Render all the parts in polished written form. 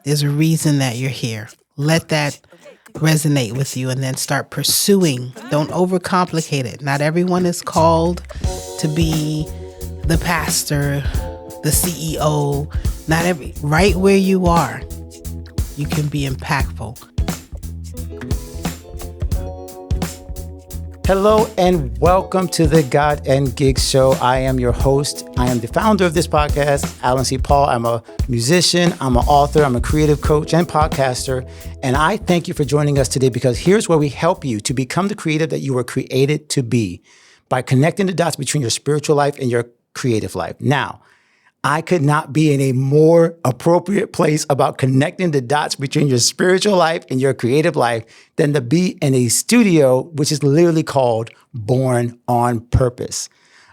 There's a reason that you're here. Let that resonate with you and then start pursuing. Don't overcomplicate it. Not everyone is called to be the pastor, the CEO. Right where you are, you can be impactful. Hello and welcome to the God and Gig Show. I am your host. I am the founder of this podcast, Alan C. Paul. I'm a musician, I'm an author, I'm a creative coach and podcaster. And I thank you for joining us today because here's where we help you to become the creative that you were created to be by connecting the dots between your spiritual life and your creative life. Now, I could not be in a more appropriate place about connecting the dots between your spiritual life and your creative life than to be in a studio, which is literally called Born on Purpose.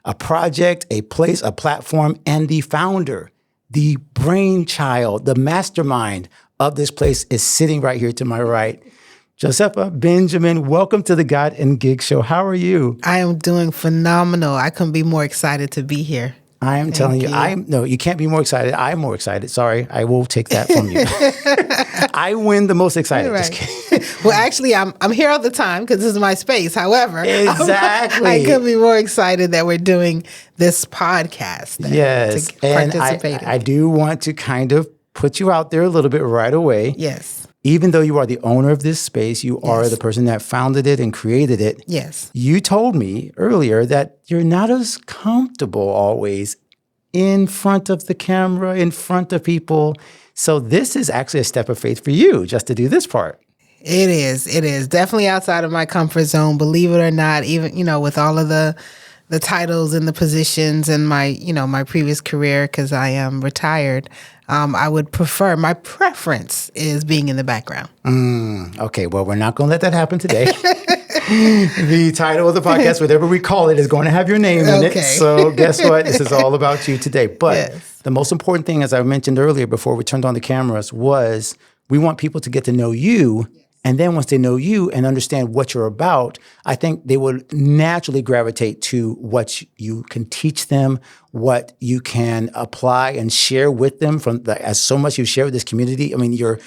A project, a place, a platform, and the founder, the brainchild, the mastermind of this place is sitting right here to my right. Josefa Benjamin, welcome to the God and Gig Show. How are you? I am doing phenomenal. I couldn't be more excited to be here. I am telling you, no, you can't be more excited. I'm more excited. Sorry, I will take that from you. I win the most excited. Right. Just kidding. Well, actually, I'm here all the time because this is my space. However, exactly. I couldn't be more excited that we're doing this podcast. Yes, to and participate in. I do want to kind of put you out there a little bit right away. Yes. Even though you are the owner of this space, you are the person that founded it and created it. Yes. You told me earlier that you're not as comfortable always in front of the camera, in front of people. So this is actually a step of faith for you just to do this part. It is. It is definitely outside of my comfort zone, believe it or not, even, with all of the titles and the positions and my previous career, because I am retired. My preference is being in the background. Okay, well, we're not going to let that happen today. The title of the podcast, whatever we call it, is going to have your name in it. So guess what? This is all about you today. But the most important thing, as I mentioned earlier before we turned on the cameras, was we want people to get to know you. And then once they know you and understand what you're about, I think they will naturally gravitate to what you can teach them, what you can apply and share with them as so much you share with this community. I mean, your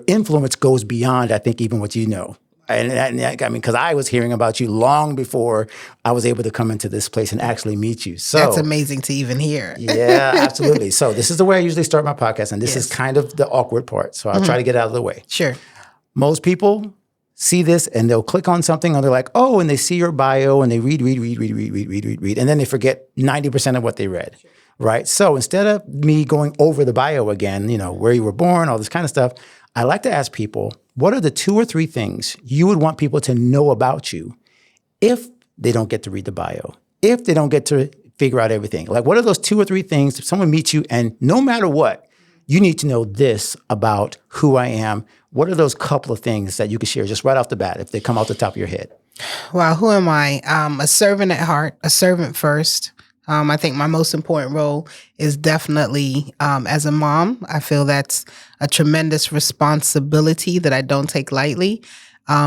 influence goes beyond, I think, even what you know. And I mean, because I was hearing about you long before I was able to come into this place and actually meet you. So that's amazing to even hear. Yeah, absolutely. So this is the way I usually start my podcast, and this is kind of the awkward part. So I'll try to get out of the way. Sure. Most people see this and they'll click on something and they're like, oh, and they see your bio and they read. And then they forget 90% of what they read, right? So instead of me going over the bio again, where you were born, all this kind of stuff, I like to ask people, what are the 2 or 3 things you would want people to know about you if they don't get to read the bio, if they don't get to figure out everything? Like, what are those 2 or 3 things if someone meets you and no matter what, you need to know this about who I am? What are those couple of things that you could share just right off the bat if they come off the top of your head? Well, who am I? A servant at heart, a servant first. I think my most important role is definitely as a mom. I feel that's a tremendous responsibility that I don't take lightly.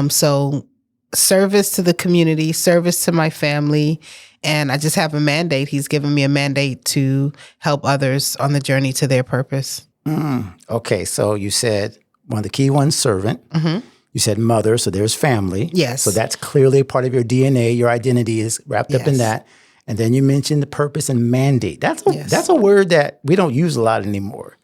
So service to the community, service to my family, and I just have a mandate. He's given me a mandate to help others on the journey to their purpose. Okay, so you said one of the key ones, servant. Mm-hmm. You said mother, so there's family. Yes. So that's clearly a part of your DNA. Your identity is wrapped up in that. And then you mentioned the purpose and mandate. That's a word that we don't use a lot anymore.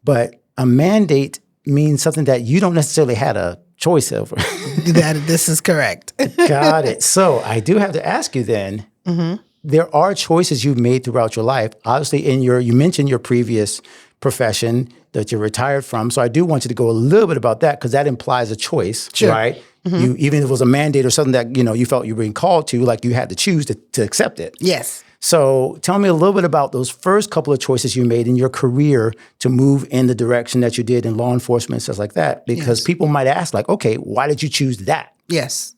But a mandate means something that you don't necessarily had a choice over. This is correct. Got it. So I do have to ask you then, there are choices you've made throughout your life. Obviously, you mentioned your previous profession that you're retired from. So I do want you to go a little bit about that because that implies a choice, right? Mm-hmm. Even if it was a mandate or something that, you felt you were being called to, like you had to choose to accept it. Yes. So tell me a little bit about those first couple of choices you made in your career to move in the direction that you did in law enforcement and stuff like that. Because people might ask like, okay, why did you choose that? Yes.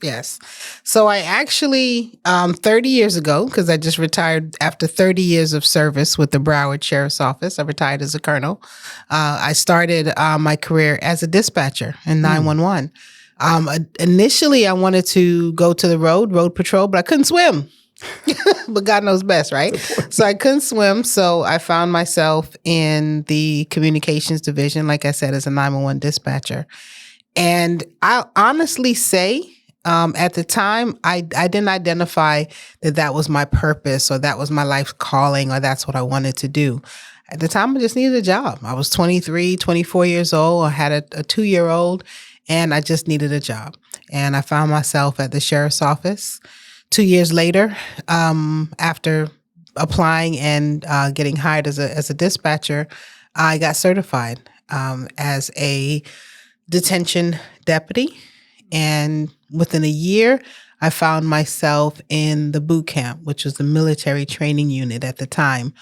So I actually, 30 years ago, because I just retired after 30 years of service with the Broward Sheriff's Office, I retired as a colonel. I started my career as a dispatcher in 911. Initially, I wanted to go to the road patrol, but I couldn't swim. but God knows best, right? So I couldn't swim. So I found myself in the communications division, like I said, as a 911 dispatcher. And I honestly say, at the time, I didn't identify that that was my purpose or that was my life's calling or that's what I wanted to do. At the time, I just needed a job. I was 23, 24 years old. I had a 2-year-old and I just needed a job. And I found myself at the sheriff's office 2 years later, after applying and getting hired as a dispatcher. I got certified as a detention deputy. And within a year, I found myself in the boot camp, which was the military training unit at the time,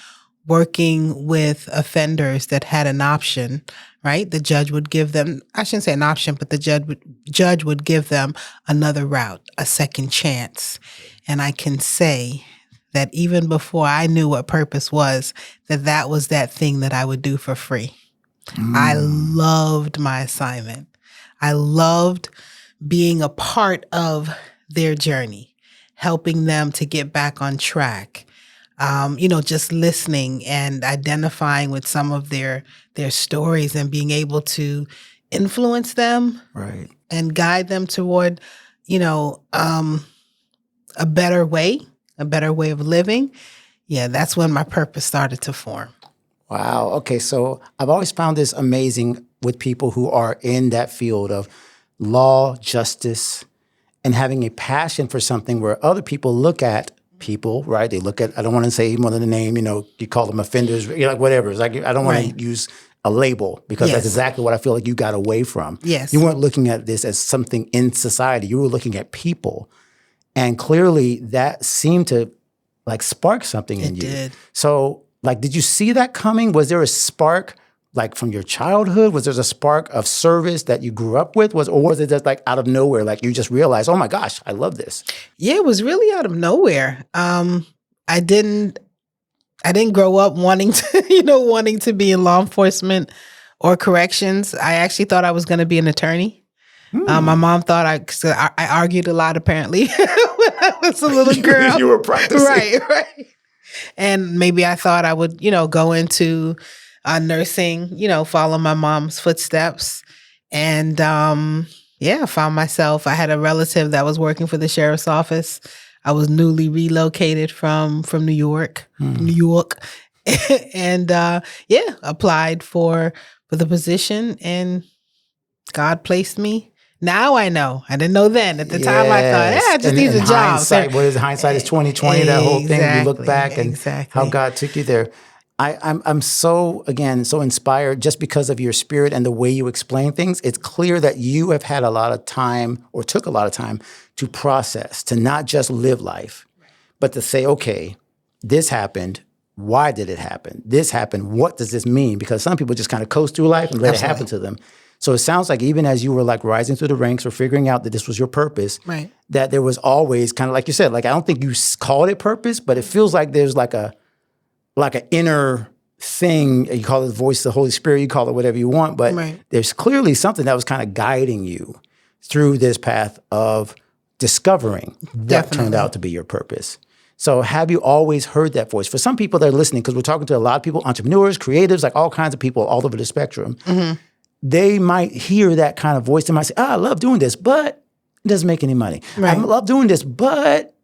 working with offenders that had an option, right? The judge would give them, I shouldn't say an option, but the judge would give them another route, a second chance. And I can say that even before I knew what purpose was, that was that thing that I would do for free. I loved my assignment. I loved being a part of their journey, helping them to get back on track. Just listening and identifying with some of their stories and being able to influence them, Right. and guide them toward, a better way of living. Yeah, that's when my purpose started to form. Wow. Okay. So I've always found this amazing with people who are in that field of law, justice, and having a passion for something where other people look at people, right? They look at, I don't want to say more than the name, you call them offenders, you're like, whatever. It's like, I don't want to use a label because that's exactly what I feel like you got away from. Yes. You weren't looking at this as something in society. You were looking at people. And clearly that seemed to like spark something in you. It did. So like, did you see that coming? Was there a spark like from your childhood? Was there a spark of service that you grew up with? Or was it just like out of nowhere? Like you just realized, oh my gosh, I love this. Yeah, it was really out of nowhere. I didn't grow up wanting to be in law enforcement or corrections. I actually thought I was going to be an attorney. My mom thought I argued a lot, apparently, when I was a little girl. You were practicing. Right. And maybe I thought I would, go into nursing, follow my mom's footsteps. And I found myself, I had a relative that was working for the sheriff's office. I was newly relocated from New York, and applied for the position, and God placed me. Now I know. I didn't know then. At the time, I thought, I just need a job. Hindsight is 20/20. That whole thing. You look back and how God took you there. I'm so inspired just because of your spirit and the way you explain things. It's clear that you have had a lot of time or took a lot of time to process, to not just live life, but to say, okay, this happened. Why did it happen? This happened. What does this mean? Because some people just kind of coast through life and let it happen to them. So it sounds like even as you were like rising through the ranks or figuring out that this was your purpose, right, that there was always kind of like you said, like I don't think you called it purpose, but it feels like there's like an inner thing. You call it the voice of the Holy Spirit, you call it whatever you want, but there's clearly something that was kind of guiding you through this path of discovering what turned out to be your purpose. So have you always heard that voice? For some people that are listening, because we're talking to a lot of people, entrepreneurs, creatives, like all kinds of people all over the spectrum, they might hear that kind of voice. They might say, I love doing this, but it doesn't make any money. Right. I love doing this, but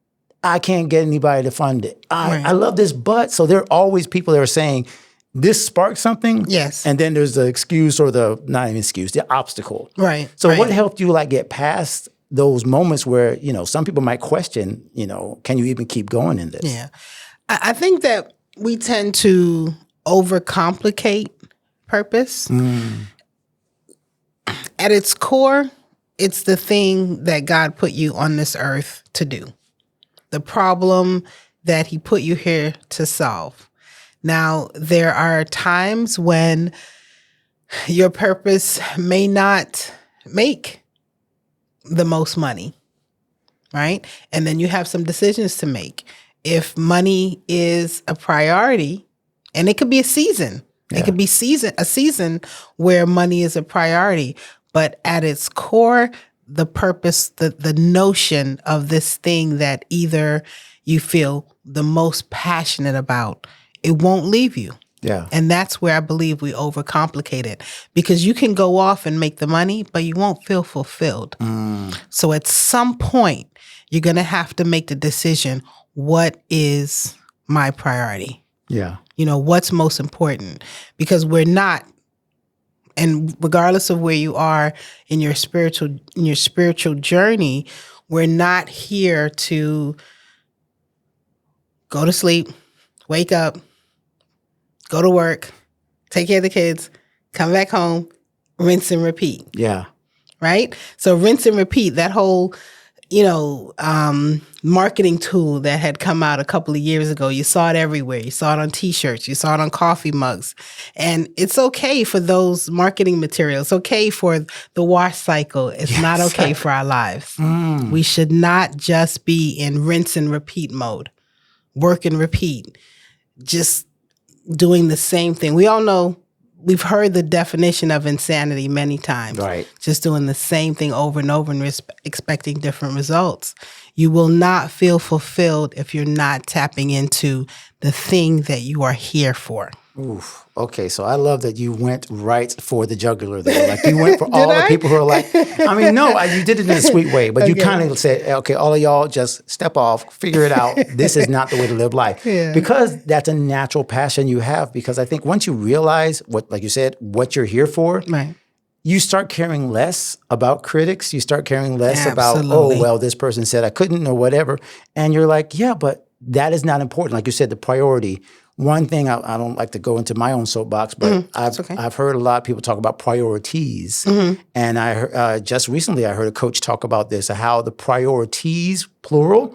I can't get anybody to fund it. I love this, but. So there are always people that are saying, this sparked something. Yes. And then there's the excuse or not even excuse, the obstacle. Right. So what helped you like get past those moments where, some people might question, can you even keep going in this? Yeah. I think that we tend to overcomplicate purpose. At its core, it's the thing that God put you on this earth to do. The problem that he put you here to solve. Now, there are times when your purpose may not make the most money, right? And then you have some decisions to make. If money is a priority, and it could be a season. Yeah. It could be a season where money is a priority. But at its core, the purpose, the notion of this thing that either you feel the most passionate about, it won't leave you. Yeah. And that's where I believe we overcomplicate it, because you can go off and make the money, but you won't feel fulfilled. So at some point, you're going to have to make the decision, what is my priority? Yeah. What's most important? Because we're not, and regardless of where you are in your spiritual journey, we're not here to go to sleep, wake up, go to work, take care of the kids, come back home, rinse and repeat. Yeah. Right? So rinse and repeat, that whole, marketing tool that had come out a couple of years ago. You saw it everywhere. You saw it on t-shirts. You saw it on coffee mugs. And it's okay for those marketing materials. It's okay for the wash cycle. It's not okay for our lives. We should not just be in rinse and repeat mode. Work and repeat. Just doing the same thing. We all know, we've heard the definition of insanity many times. Right. Just doing the same thing over and over and expecting different results. You will not feel fulfilled if you're not tapping into the thing that you are here for. Oof. Okay, so I love that you went right for the jugular there. Like you went for all the people who are like, you did it in a sweet way, but you kind of said, okay, all of y'all just step off, figure it out. This is not the way to live life. Yeah. Because that's a natural passion you have. Because I think once you realize like you said, what you're here for, right, you start caring less about critics. You start caring less Absolutely. about, this person said I couldn't or whatever. And you're like, yeah, but that is not important. Like you said, the priority. One thing, I don't like to go into my own soapbox, but I've heard a lot of people talk about priorities. And I just recently I heard a coach talk about this, how the priorities, plural,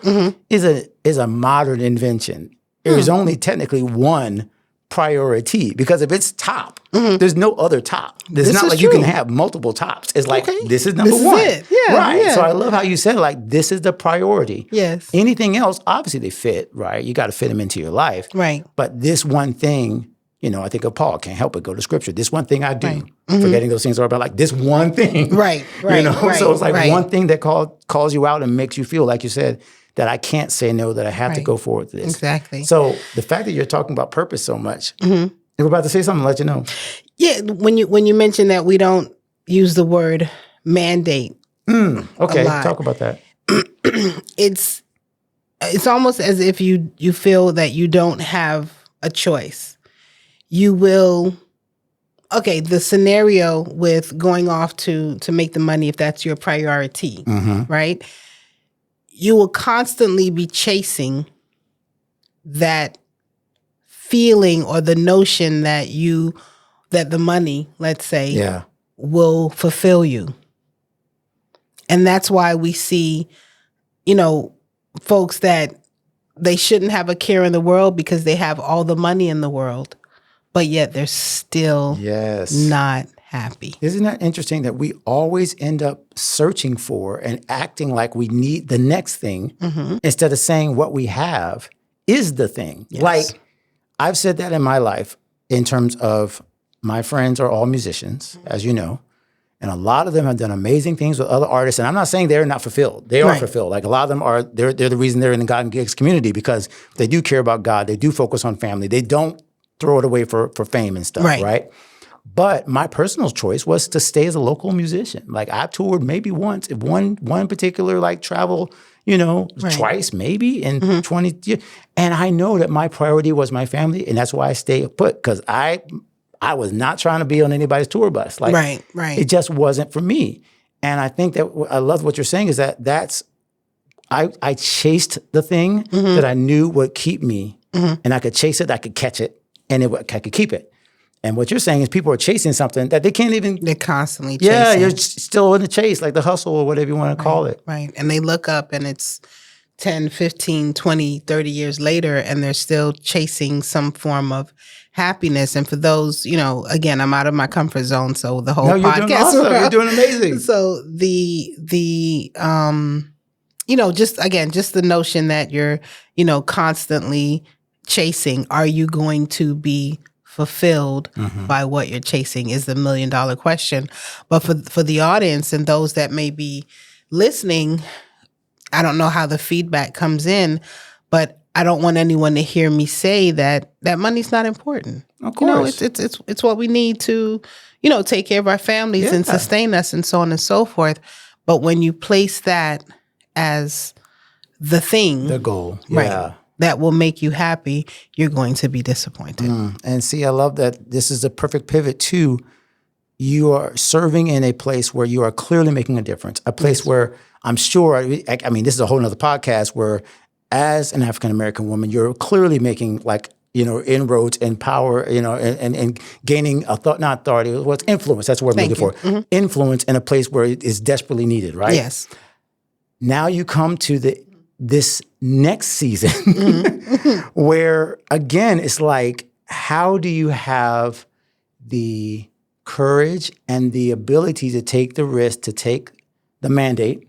is a modern invention. There's only technically one priority, because if it's top, there's no other top. It's not like you can have multiple tops. It's like, this is number one. Is it. Yeah, right. Yeah. So I love how you said, like, this is the priority. Yes. Anything else, obviously they fit, right? You got to fit them into your life. Right. But this one thing, I think of Paul, can't help but go to scripture. This one thing I do. Forgetting those things are about like this one thing. Right. Right. So it's like one thing that calls you out and makes you feel, like you said, that I can't say no, that I have to go forward with this. Exactly. So the fact that you're talking about purpose so much, and we're about to say something, I'll let you know. Yeah, when you mention that we don't use the word mandate. Okay, talk about that. It's almost as if you feel that you don't have a choice. You will. Okay, the scenario with going off to make the money, if that's your priority, right? You will constantly be chasing that feeling or the notion that the money, let's say, will fulfill you. And that's why we see, folks that they shouldn't have a care in the world because they have all the money in the world, but yet they're still not happy. Isn't that interesting that we always end up searching for and acting like we need the next thing instead of saying what we have is the thing? Yes. Like, I've said that in my life in terms of my friends are all musicians, as you know, and a lot of them have done amazing things with other artists. And I'm not saying they're not fulfilled. They are fulfilled. Like a lot of them are, they're the reason they're in the God and Gigs community, because they do care about God. They do focus on family. They don't throw it away for fame and stuff, right? But my personal choice was to stay as a local musician. Like I've toured maybe once, if one particular like travel, twice maybe in 20 years. And I know that my priority was my family, and that's why I stay put, because I was not trying to be on anybody's tour bus. Like it just wasn't for me. And I think that I love what you're saying is that's I chased the thing that I knew would keep me, and I could chase it, I could catch it, and I could keep it. And what you're saying is people are chasing something that they can't even... They're constantly chasing. Yeah, you're still in the chase, like the hustle or whatever you want to call it. Right. And they look up and it's 10, 15, 20, 30 years later, and they're still chasing some form of happiness. And for those, again, I'm out of my comfort zone, so the whole podcast... Doing awesome. You're doing amazing. So just the notion that you're, constantly chasing, are you going to be fulfilled by what you're chasing is the $1 million question. But for the audience and those that may be listening, I don't know how the feedback comes in, but I don't want anyone to hear me say that money's not important. Of course. It's what we need to, take care of our families and sustain us and so on and so forth. But when you place that as the thing, the goal, right, that will make you happy, you're going to be disappointed. And see, I love that this is a perfect pivot to you are serving in a place where you are clearly making a difference, a place where I'm sure, I mean, this is a whole nother podcast where as an African-American woman, you're clearly making inroads and power, and gaining not authority, what's influence, that's what I'm looking for. Influence in a place where it is desperately needed, right? Yes. Now you come to this next season where, again, it's like, how do you have the courage and the ability to take the risk, to take the mandate,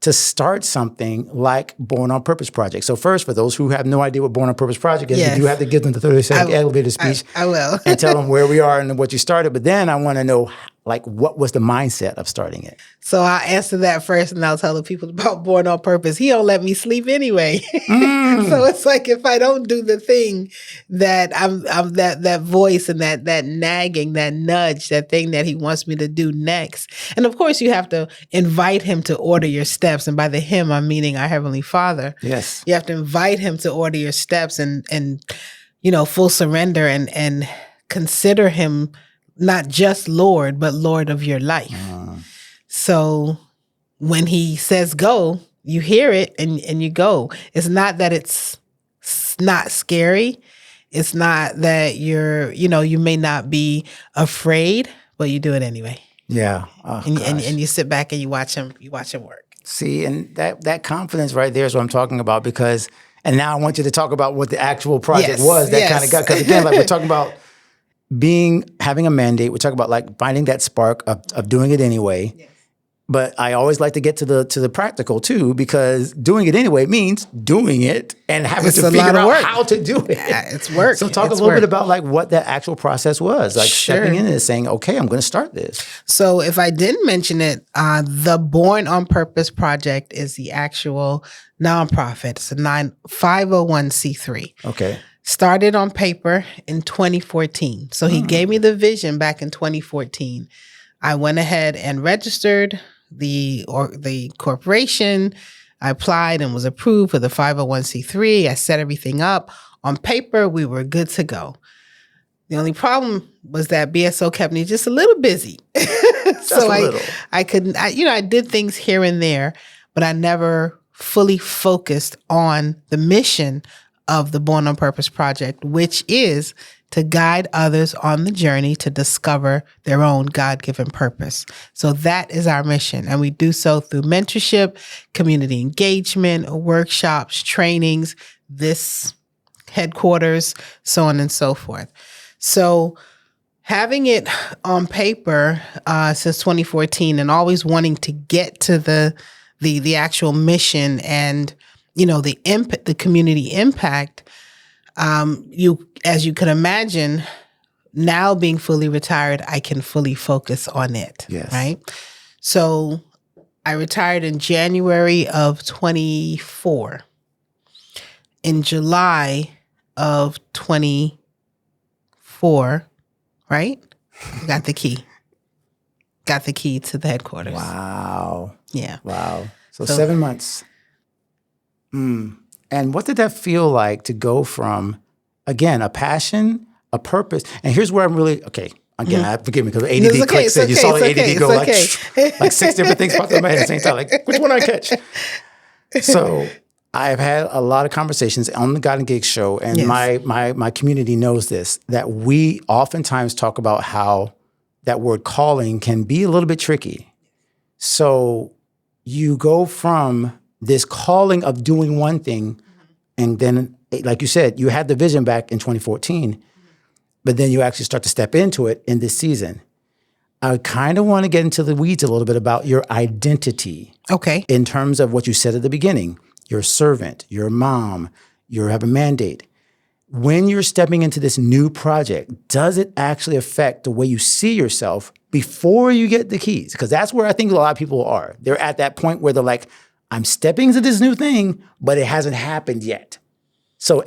to start something like Born on Purpose Project? So first, for those who have no idea what Born on Purpose Project is, you do have to give them the 30-second elevator speech. I will. And tell them where we are and what you started. But then I want to know, what was the mindset of starting it? So I'll answer that first, and I'll tell the people about Born on Purpose. He don't let me sleep anyway. So it's like if I don't do the thing that I'm that voice and that nagging, that nudge, that thing that he wants me to do next. And of course, you have to invite him to order your steps. And by the him, I'm meaning our Heavenly Father. Yes. You have to invite him to order your steps and full surrender and consider him not just Lord, but Lord of your life. So when he says go, you hear it and you go. It's not that it's not scary. It's not that you may not be afraid, but you do it anyway. Yeah. And you sit back and you watch him work. See, and that confidence right there is what I'm talking about, because, and now I want you to talk about what the actual project was that kind of got, because again, we're talking about having a mandate. We're talking about finding that spark of doing it anyway. Yes. But I always like to get to the practical too, because doing it anyway means doing it and having to figure out how to do it. Yeah, it's work. So talk a little bit about what that actual process was, stepping in and saying, okay, I'm going to start this. So if I didn't mention it, the Born on Purpose Project is the actual nonprofit. It's a 501c3. Okay. Started on paper in 2014. So he gave me the vision back in 2014. I went ahead and registered the corporation. I applied and was approved for the 501c3. I set everything up. On paper, we were good to go. The only problem was that BSO kept me just a little busy. So I couldn't, I did things here and there, but I never fully focused on the mission of the Born on Purpose Project, which is to guide others on the journey to discover their own God-given purpose. So that is our mission. And we do so through mentorship, community engagement, workshops, trainings, this headquarters, so on and so forth. So having it on paper since 2014 and always wanting to get to the actual mission and the community impact, as you can imagine, now being fully retired, I can fully focus on it. Yes. Right. So I retired in January of 24. In July of 24, right? Got the key to the headquarters. Wow. Yeah. Wow. So 7 months. And what did that feel like to go from, again, a passion, a purpose? And here's where I'm really, again, forgive me, because ADD clicks in. You saw the ADD go like 6 different things popped in my head at the same time. Like, which one I catch? So I've had a lot of conversations on the God and Gig show, and my community knows this, that we oftentimes talk about how that word calling can be a little bit tricky. So you go from this calling of doing one thing, and then, like you said, you had the vision back in 2014, but then you actually start to step into it in this season. I kind of want to get into the weeds a little bit about your identity. Okay. In terms of what you said at the beginning, you're a servant, you're a mom, you have a mandate. when you're stepping into this new project, does it actually affect the way you see yourself before you get the keys? Because that's where I think a lot of people are. They're at that point where they're like, I'm stepping into this new thing, but it hasn't happened yet. So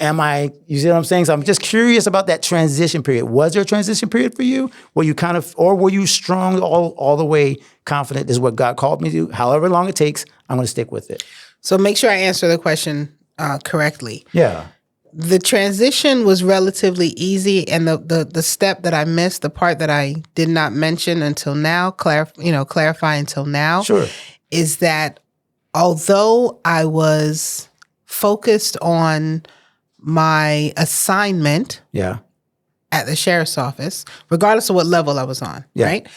you see what I'm saying? So I'm just curious about that transition period. Was there a transition period for you? Were you or were you strong all the way confident this is what God called me to do? However long it takes, I'm going to stick with it. So make sure I answer the question correctly. Yeah. The transition was relatively easy, and the step that I missed, the part that I did not mention until now, clarify until now, Sure, is that although I was focused on my assignment at the sheriff's office, regardless of what level I was on, right?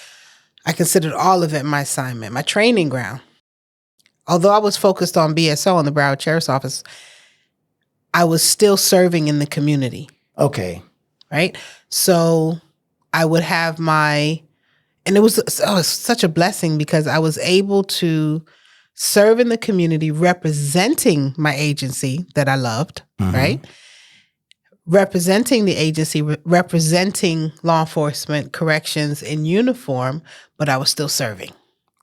I considered all of it my assignment, my training ground. Although I was focused on BSO in the Broward Sheriff's Office, I was still serving in the community. Okay. Right? So I would have and it was such a blessing because I was able to serve in the community representing my agency that I loved, right? Representing the agency, representing law enforcement, corrections in uniform, but I was still serving.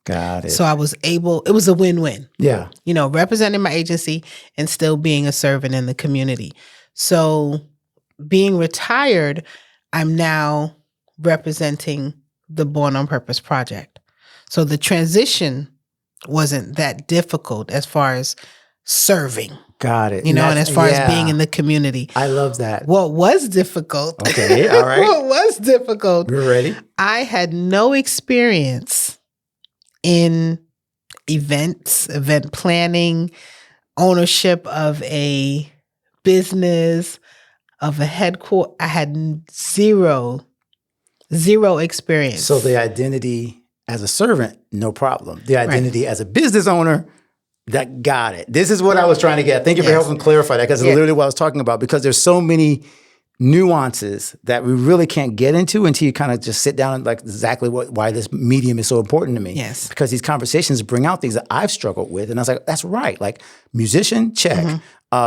Got it. So I was it was a win-win. Yeah. Representing my agency and still being a servant in the community. So being retired, I'm now representing the Born on Purpose project. So the transition wasn't that difficult as far as serving. Got it. And as far as being in the community. I love that. What was difficult. Okay, all right. What was difficult. You're ready? I had no experience in event planning, ownership of a business, of a headquarters. I had zero experience. So the identity as a servant, no problem. The identity as a business owner, that got it. This is what I was trying to get. Thank you for helping clarify that, because it's literally what I was talking about, because there's so many nuances that we really can't get into until you kind of just sit down and like exactly why this medium is so important to me. Yes. Because these conversations bring out things that I've struggled with. And I was like, that's right. Like musician, check.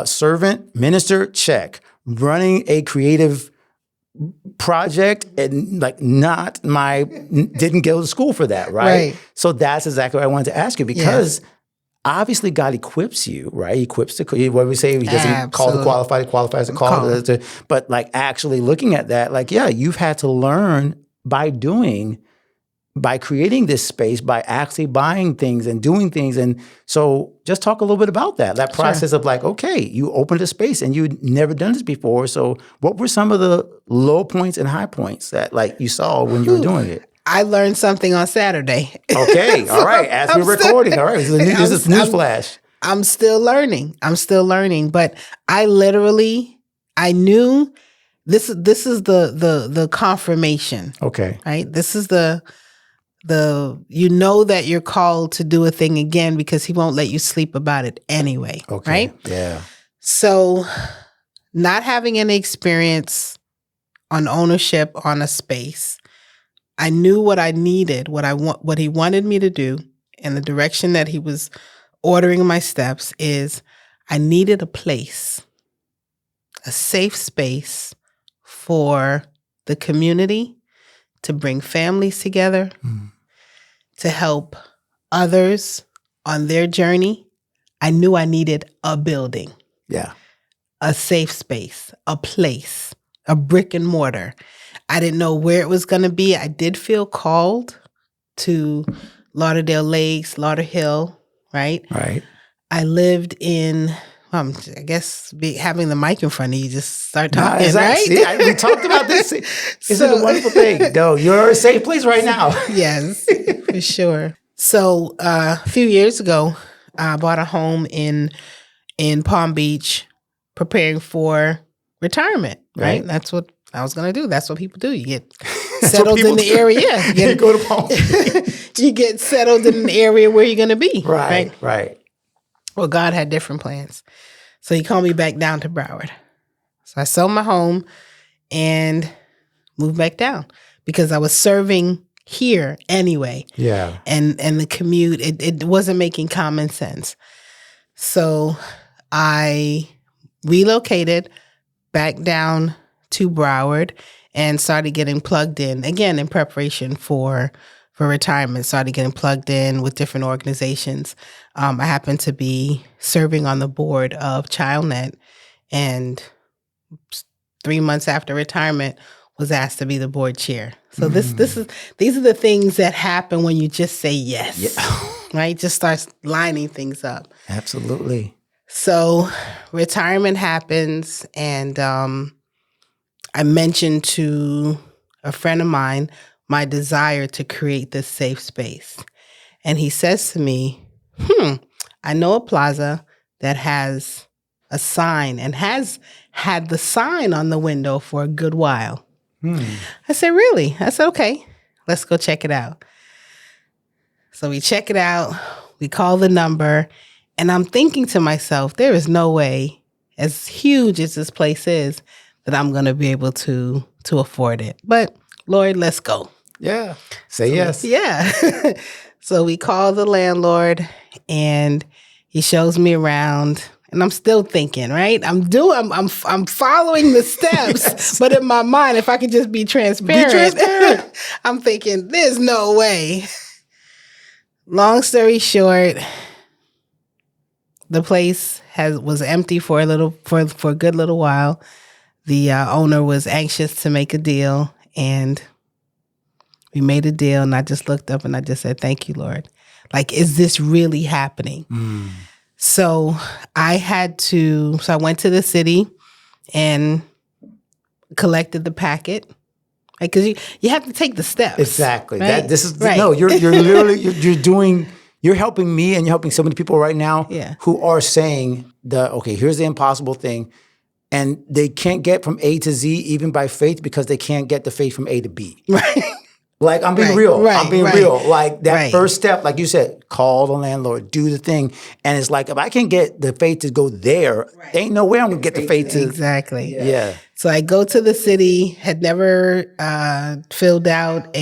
Servant, minister, check. Running a creative project and didn't go to school for that, right? So that's exactly what I wanted to ask you, because obviously God equips you, right? He equips what we say, he doesn't call the qualified, he qualifies the called. But like actually looking at that, like, you've had to learn by creating this space, by actually buying things and doing things. And so just talk a little bit about that process of like, okay, you opened a space and you'd never done this before. So what were some of the low points and high points that like you saw when you were doing it? I learned something on Saturday. Okay, all right. As we're recording, all right. This is news flash. I'm still learning. But I knew this is the confirmation. Okay. Right? This is that you're called to do a thing again because he won't let you sleep about it anyway. Okay. Right? Yeah. So not having any experience on ownership on a space, I knew what I needed, what he wanted me to do, and the direction that he was ordering my steps is I needed a place, a safe space for the community to bring families together, to help others on their journey. I knew I needed a building, a safe space, a place, a brick and mortar. I didn't know where it was going to be. I did feel called to Lauderdale Lakes, Lauderhill, right? Right. I lived in, I guess having the mic in front of you, just start talking, right? See, we talked about this. It's a wonderful thing. No, you're a safe place right now. Yes, for sure. So a few years ago, I bought a home in Palm Beach, preparing for retirement, right? That's what I was going to do. That's what people do. You get settled in the area. You go to Palm Beach. You get settled in the area where you're going to be. Right. Well, God had different plans. So he called me back down to Broward. So I sold my home and moved back down because I was serving here anyway. Yeah. And the commute, it wasn't making common sense. So I relocated back down to Broward and started getting plugged in again in preparation for retirement. Started getting plugged in with different organizations. I happened to be serving on the board of ChildNet, and 3 months after retirement was asked to be the board chair. So these are the things that happen when you just say yes. Yeah. Right? Just starts lining things up. Absolutely. So retirement happens, and I mentioned to a friend of mine my desire to create this safe space. And he says to me, I know a plaza that has a sign and has had the sign on the window for a good while. I said, really? I said, okay, let's go check it out. So we check it out. We call the number. And I'm thinking to myself, there is no way, as huge as this place is, that I'm going to be able to afford it. But Lord, let's go. Yeah. Say yes. Yeah. So we call the landlord, and he shows me around, and I'm still thinking, right? I'm following the steps, Yes. but in my mind, if I could just be transparent. I'm thinking, there's no way. Long story short, the place was empty for a good little while. The owner was anxious to make a deal, and we made a deal, and I just looked up and I just said, thank you, Lord. Like, is this really happening? So I went to the city and collected the packet. Because you have to take the steps. Exactly. Right? Right. No, you're literally, you're helping me, and you're helping so many people right now who are saying okay, here's the impossible thing. And they can't get from A to Z even by faith, because they can't get the faith from A to B. Right. Like, I'm being real. I'm being real. Like, that first step, like you said, call the landlord, do the thing. And it's like, if I can get the faith to go there, there ain't no way I'm going to get the faith to. Exactly. Yeah. So I go to the city, had never filled out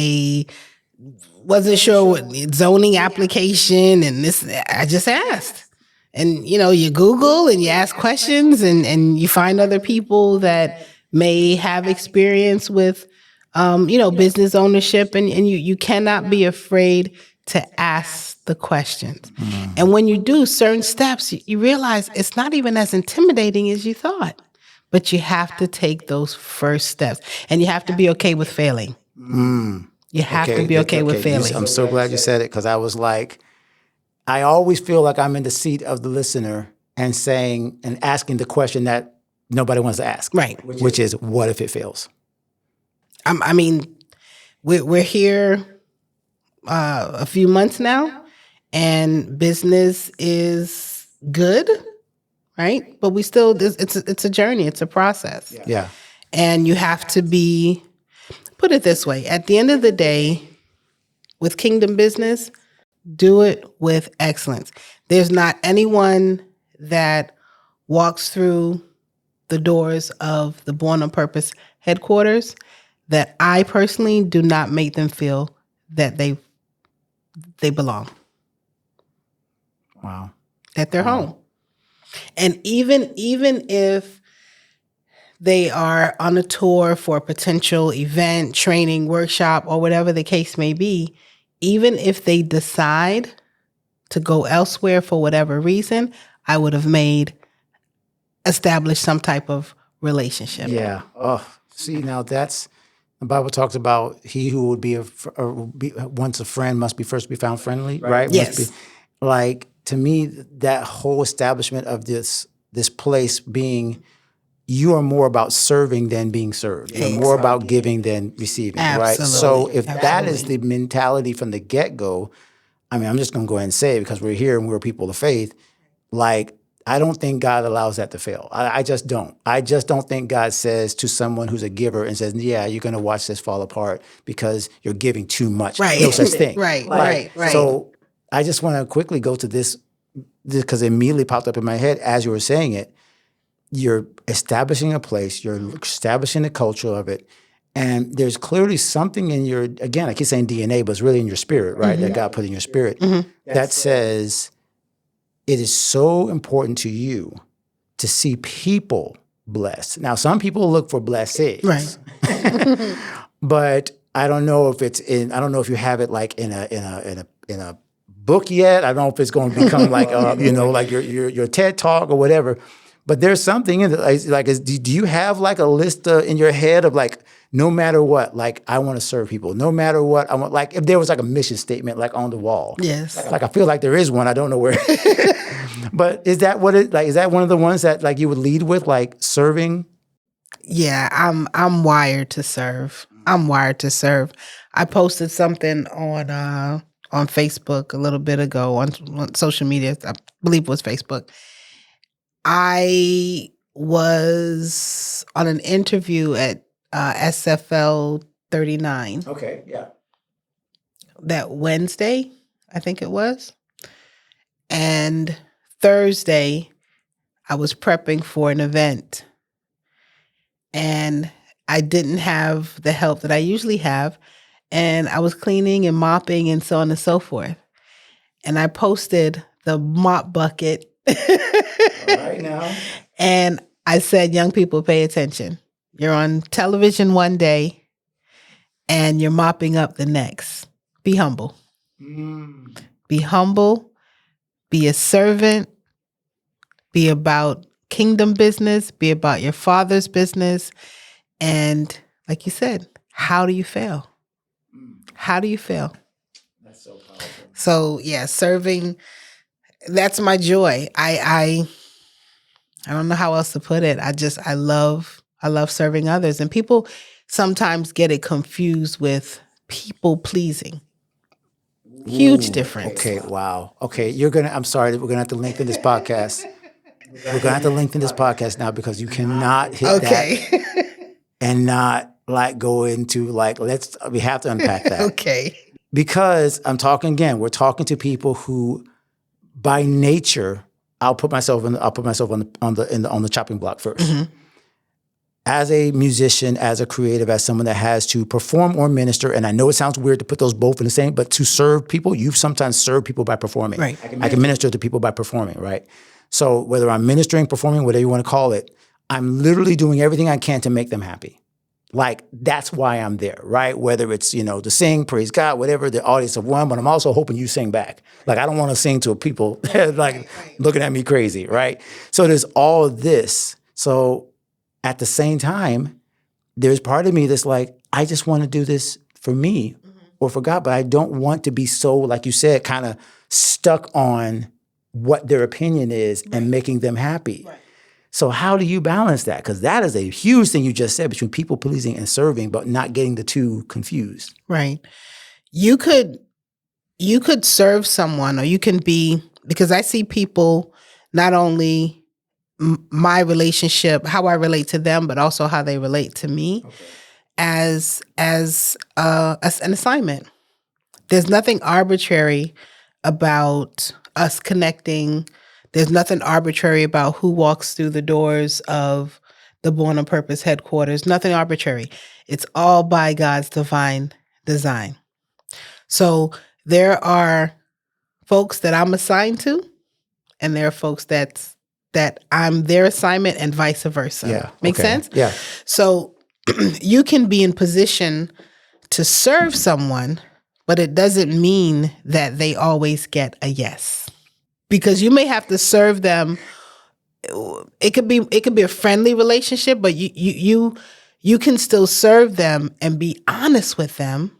wasn't sure what zoning application and this. I just asked. And, you Google and you ask questions, and you find other people that may have experience with business ownership, and you cannot be afraid to ask the questions. And when you do certain steps, you realize it's not even as intimidating as you thought, but you have to take those first steps, and you have to be okay with failing. You have to be okay with failing. I'm so glad you said it, because I was like, I always feel like I'm in the seat of the listener and asking the question that nobody wants to ask. Right. Which is, what if it fails? I mean, we're here a few months now, and business is good, right? But we still, it's a journey, it's a process. Yeah. And you have to put it this way, at the end of the day, with kingdom business, do it with excellence. There's not anyone that walks through the doors of the Born on Purpose headquarters that I personally do not make them feel that they belong. Wow. That they're home. And even if they are on a tour for a potential event, training, workshop, or whatever the case may be, even if they decide to go elsewhere for whatever reason, I would have established some type of relationship. Yeah. Oh, see, now the Bible talks about he who would be once a friend must be first be found friendly, right? Yes. Like, to me, that whole establishment of this place being, you are more about serving than being served. You're more about giving than receiving, right? So if that is the mentality from the get-go, I mean, I'm just going to go ahead and say it, because we're here and we're people of faith. Like, I don't think God allows that to fail. I just don't. I just don't think God says to someone who's a giver and says, yeah, you're going to watch this fall apart because you're giving too much. Right. No such thing. Right. So I just want to quickly go to this because it immediately popped up in my head as you were saying it. You're establishing a place, you're establishing the culture of it, and there's clearly something in your, again, I keep saying DNA, but it's really in your spirit, right, that God put in your spirit, that says it is so important to you to see people blessed. Now, some people look for blessings. Right. But I don't know if I don't know if you have it like in a book yet. I don't know if it's going to become like, like your TED talk or whatever. But there's something in it. Do you have like a list in your head of like, no matter what, like I want to serve people. No matter what, I want, like if there was like a mission statement like on the wall. Yes. Like I feel like there is one. I don't know where. But is that is that one of the ones that like you would lead with, like serving? Yeah, I'm wired to serve. I'm wired to serve. I posted something on Facebook a little bit ago on social media. I believe it was Facebook. I was on an interview at SFL 39 Okay, yeah. that Wednesday, I think it was. And Thursday, I was prepping for an event. And I didn't have the help that I usually have. And I was cleaning and mopping and so on and so forth. And I posted the mop bucket. All right now. And I said, young people, pay attention. You're on television one day and you're mopping up the next. Be humble. Be humble. Be a servant. Be about kingdom business. Be about your Father's business. And like you said, how do you fail? How do you fail? That's so powerful. So yeah, serving, that's my joy. I don't know how else to put it. I love serving others. And people sometimes get it confused with people pleasing. Huge difference. Okay, wow. Okay, I'm sorry, we're gonna have to lengthen this podcast. We're gonna have to lengthen this podcast now because you cannot hit that and not like go into like, we have to unpack that. Okay. Because we're talking to people who by nature, I'll put myself on the chopping block first. Mm-hmm. As a musician, as a creative, as someone that has to perform or minister, and I know it sounds weird to put those both in the same, but to serve people, you've sometimes served people by performing. Right. I can minister to people by performing, right? So whether I'm ministering, performing, whatever you want to call it, I'm literally doing everything I can to make them happy. Like, that's why I'm there, right? Whether it's, to sing, praise God, whatever, the audience of one, but I'm also hoping you sing back. Like, I don't want to sing to people like looking at me crazy, right? So there's all of this. So at the same time, there's part of me that's like, I just want to do this for me or for God, but I don't want to be so, like you said, kind of stuck on what their opinion is and making them happy. Right. So how do you balance that? Because that is a huge thing you just said between people pleasing and serving, but not getting the two confused. Right. You could serve someone, or you can be, because I see people, not only my relationship, how I relate to them, but also how they relate to me as an assignment. There's nothing arbitrary about us connecting. There's nothing arbitrary about who walks through the doors of the Born on Purpose headquarters. Nothing arbitrary. It's all by God's divine design. So there are folks that I'm assigned to, and there are folks that I'm their assignment, and vice versa. Yeah. Make sense? Yeah. So you can be in position to serve someone, but it doesn't mean that they always get a yes. Because you may have to serve them. It could be a friendly relationship, but you can still serve them and be honest with them.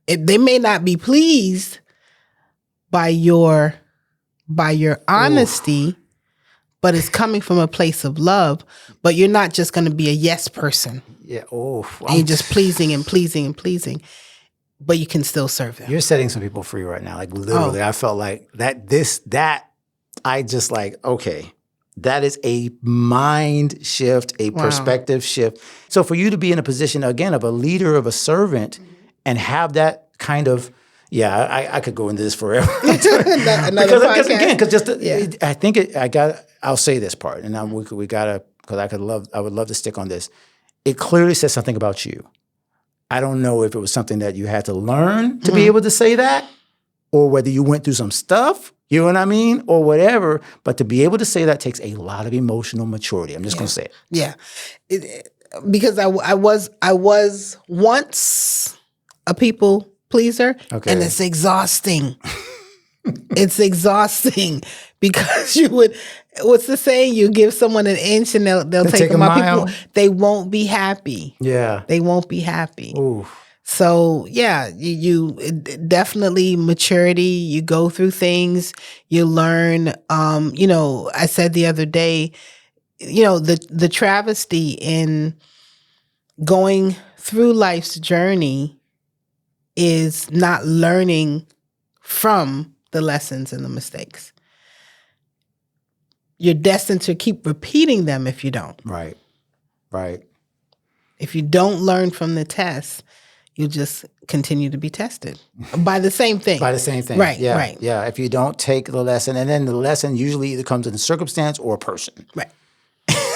They may not be pleased by your honesty, but it's coming from a place of love. But you're not just going to be a yes person. Yeah. Oh, and you're just pleasing and pleasing and pleasing. But you can still serve them. You're setting some people free right now. Like literally, I felt like I just like, okay, that is a mind shift, a perspective shift. So for you to be in a position, again, of a leader, of a servant, and have that kind of, I could go into this forever. I'll say this part, and we gotta, because I would love to stick on this. It clearly says something about you. I don't know if it was something that you had to learn to be able to say that, or whether you went through some stuff, You know what I mean? Or whatever. But to be able to say that takes a lot of emotional maturity. I'm just going to say it. Yeah. Because I was once a people pleaser, and it's exhausting. It's exhausting because what's the saying? You give someone an inch and they'll take a mile. People, they won't be happy. Yeah. They won't be happy. Ooh. So yeah, you definitely maturity, you go through things, you learn, I said the other day, the travesty in going through life's journey is not learning from the lessons and the mistakes. You're destined to keep repeating them if you don't. Right. If you don't learn from the test, you'll just continue to be tested by the same thing. Right. Yeah. Right. Yeah. If you don't take the lesson, and then the lesson usually either comes in a circumstance or a person. Right.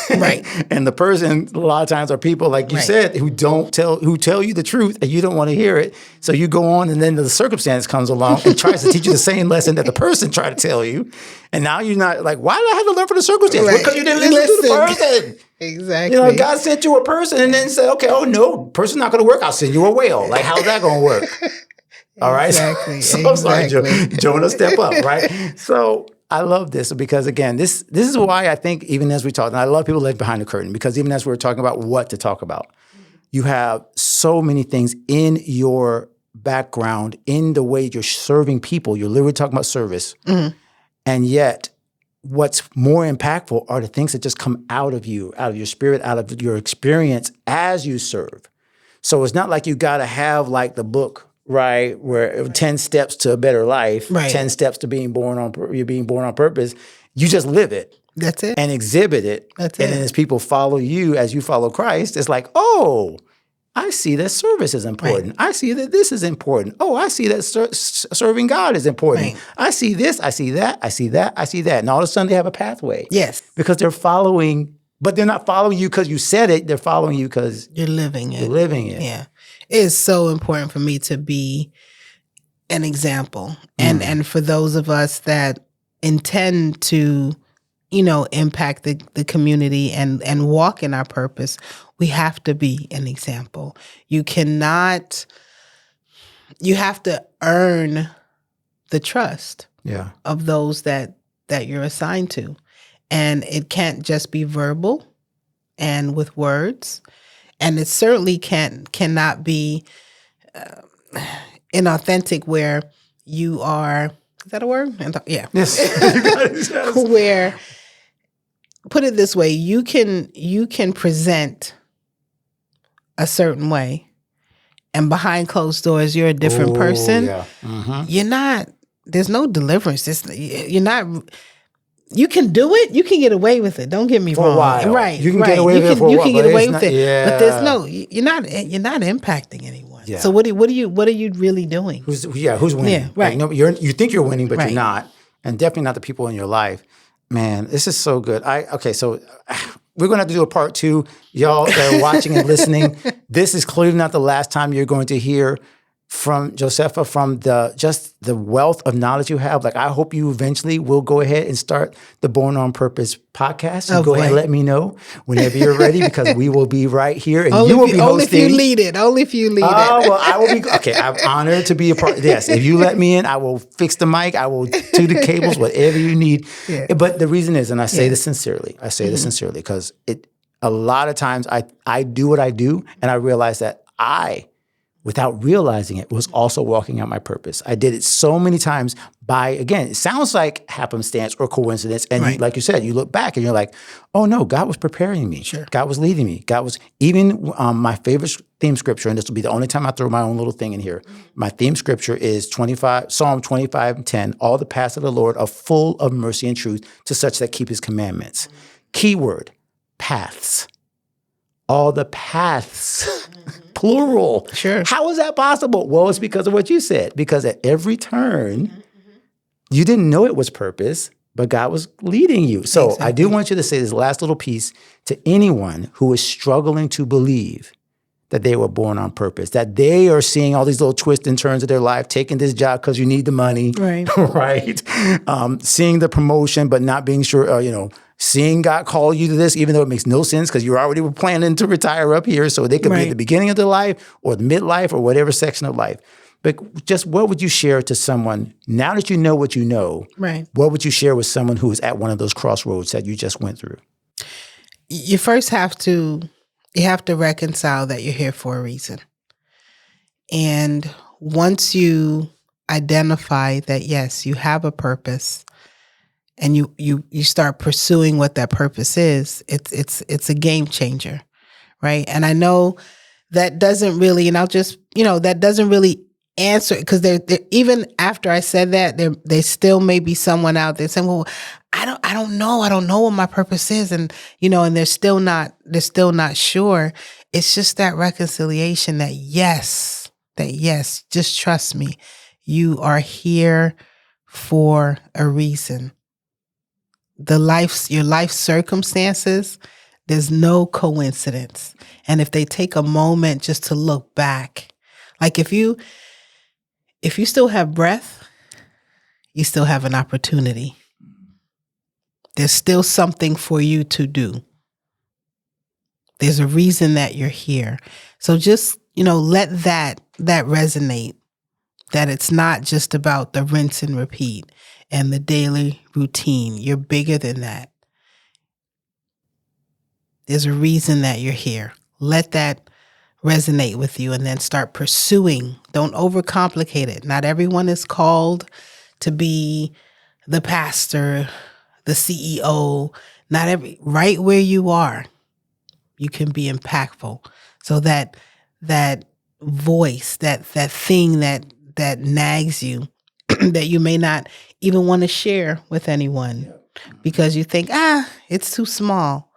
Right. And the person a lot of times are people like you said who tell you the truth and you don't want to hear it. So you go on and then the circumstance comes along and tries to teach you the same lesson that the person tried to tell you. And now you're not like, why did I have to learn from the circumstance? Right. Because you didn't listen to the person. Exactly. God sent you a person and then said, okay, oh no, person's not going to work. I'll send you a whale. Like, how's that going to work? All right. Exactly. So I'm sorry, Jonah, step up. Right. So I love this because, again, this is why I think even as we talk, and I love people left behind the curtain, because even as we're talking about what to talk about, you have so many things in your background, in the way you're serving people. You're literally talking about service. Mm-hmm. And yet what's more impactful are the things that just come out of you, out of your spirit, out of your experience as you serve. So it's not like you got to have like the book, right, where 10 steps to a better life, 10 steps to being born on purpose. You just live it. That's it. And exhibit it. That's and then as people follow you, as you follow Christ, it's like, oh, I see that service is important. Right. I see that this is important. Oh, I see that serving God is important. Right. I see this, I see that, I see that, I see that. And all of a sudden they have a pathway. Yes. Because they're following, but they're not following you because you said it. They're following you because you're living it. You're living it. Yeah. It is so important for me to be an example. And for those of us that intend to, impact the community and walk in our purpose, we have to be an example. You have to earn the trust of those that you're assigned to. And it can't just be verbal and with words. And it certainly cannot be inauthentic where you are, is that a word? Yeah. Yes. Where, put it this way, you can present a certain way and behind closed doors, you're a different person. Yeah. Mm-hmm. You're not, there's no deliverance. You're not, you can do it. You can get away with it. Don't get me wrong. A while. Right. You can get away with it for a while. You can get away with it. Yeah. But there's no, you're not impacting anyone. Yeah. So what are you really doing? Who's winning? Yeah, right. Like, you think you're winning, but you're not. And definitely not the people in your life. Man, this is so good. So we're going to have to do a part 2. Y'all that are watching and listening, this is clearly not the last time you're going to hear from Josefa, from the wealth of knowledge you have. Like, I hope you eventually will go ahead and start the Born on Purpose podcast. And go ahead and let me know whenever you're ready, because we will be right here, and you will be hosting. Only if you lead it. Oh, well, I will be. Okay, I'm honored to be a part. Yes, if you let me in, I will fix the mic. I will do the cables, whatever you need. Yeah. But the reason is, and I say this sincerely, because a lot of times I do what I do, and I realize that without realizing it, was also walking out my purpose. I did it so many times again, it sounds like happenstance or coincidence. And like you said, you look back and you're like, oh no, God was preparing me. Sure. God was leading me. God was, even my favorite theme scripture, and this will be the only time I throw my own little thing in here. My theme scripture is Psalm 25:10. All the paths of the Lord are full of mercy and truth to such that keep his commandments. Keyword, paths. All the paths. Plural. Sure. How is that possible? Well, it's because of what you said. Because at every turn, you didn't know it was purpose, but God was leading you. So exactly. I do want you to say this last little piece to anyone who is struggling to believe that they were born on purpose, that they are seeing all these little twists and turns of their life, taking this job because you need the money, Right. right? Seeing the promotion, but not being sure, seeing God call you to this, even though it makes no sense because you already were planning to retire up here. So they could be at the beginning of their life or the midlife or whatever section of life. But just what would you share to someone, now that you know what you know, Right. what would you share with someone who is at one of those crossroads that you just went through? You first have to reconcile that you're here for a reason. And once you identify that, yes, you have a purpose, and you start pursuing what that purpose is, it's a game changer, right? And I know that doesn't really, and I'll just, that doesn't really answer, because they're even after I said that, there still may be someone out there saying, well, I don't know what my purpose is, and and they're still not sure. It's just that reconciliation that yes, just trust me, you are here for a reason. Your life circumstances, there's no coincidence. And if they take a moment just to look back, like if you still have breath, you still have an opportunity. There's still something for you to do. There's a reason that you're here. So just, let that resonate, that it's not just about the rinse and repeat and the daily routine. You're bigger than that. There's a reason that you're here. Let that resonate with you, and then start pursuing. Don't overcomplicate it. Not everyone is called to be the pastor, the CEO. Right where you are, you can be impactful. So that voice, that thing that nags you, that you may not even want to share with anyone because you think, it's too small,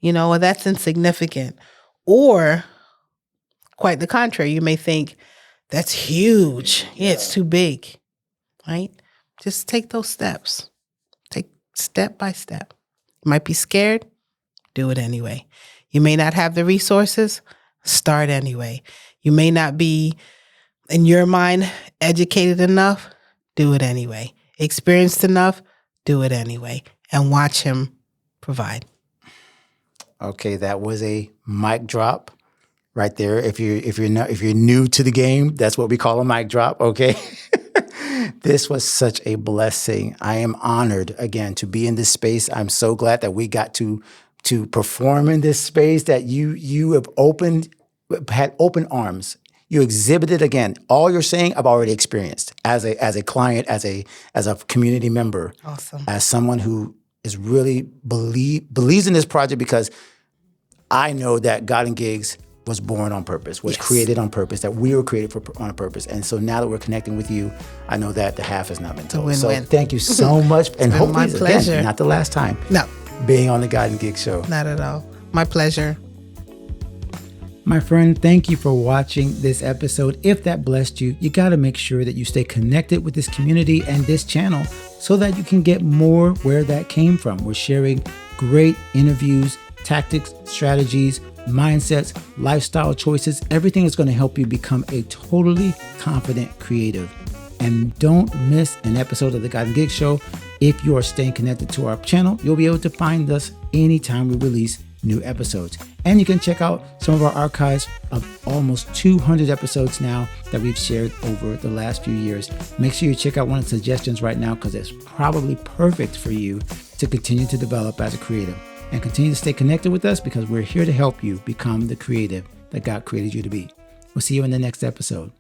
or that's insignificant. Or quite the contrary, you may think that's huge. Yeah, it's too big, right? Just take those steps. Take step by step. You might be scared, do it anyway. You may not have the resources, start anyway. You may not be, in your mind, educated enough, do it anyway. Experienced enough, do it anyway. And watch him provide. Okay, that was a mic drop right there. If you're new to the game, that's what we call a mic drop. Okay. This was such a blessing. I am honored again to be in this space. I'm so glad that we got to perform in this space, that you have had open arms. You exhibited, again, all you're saying I've already experienced as a client, as a community member. Awesome. As someone who is really believes in this project, because I know that God and Gigs was born on purpose, was created on purpose, that we were created on a purpose. And so now that we're connecting with you, I know that the half has not been told. Win-win. So thank you so much. And hopefully, my pleasure. Again, not the last time. No. Being on the God and Gigs show. Not at all. My pleasure. My friend, thank you for watching this episode. If that blessed you, you got to make sure that you stay connected with this community and this channel so that you can get more where that came from. We're sharing great interviews, tactics, strategies, mindsets, lifestyle choices. Everything is going to help you become a totally confident creative. And don't miss an episode of the God and Gigs Show. If you are staying connected to our channel, you'll be able to find us anytime we release new episodes. And you can check out some of our archives of almost 200 episodes now that we've shared over the last few years. Make sure you check out one of the suggestions right now, because it's probably perfect for you to continue to develop as a creative. And continue to stay connected with us, because we're here to help you become the creative that God created you to be. We'll see you in the next episode.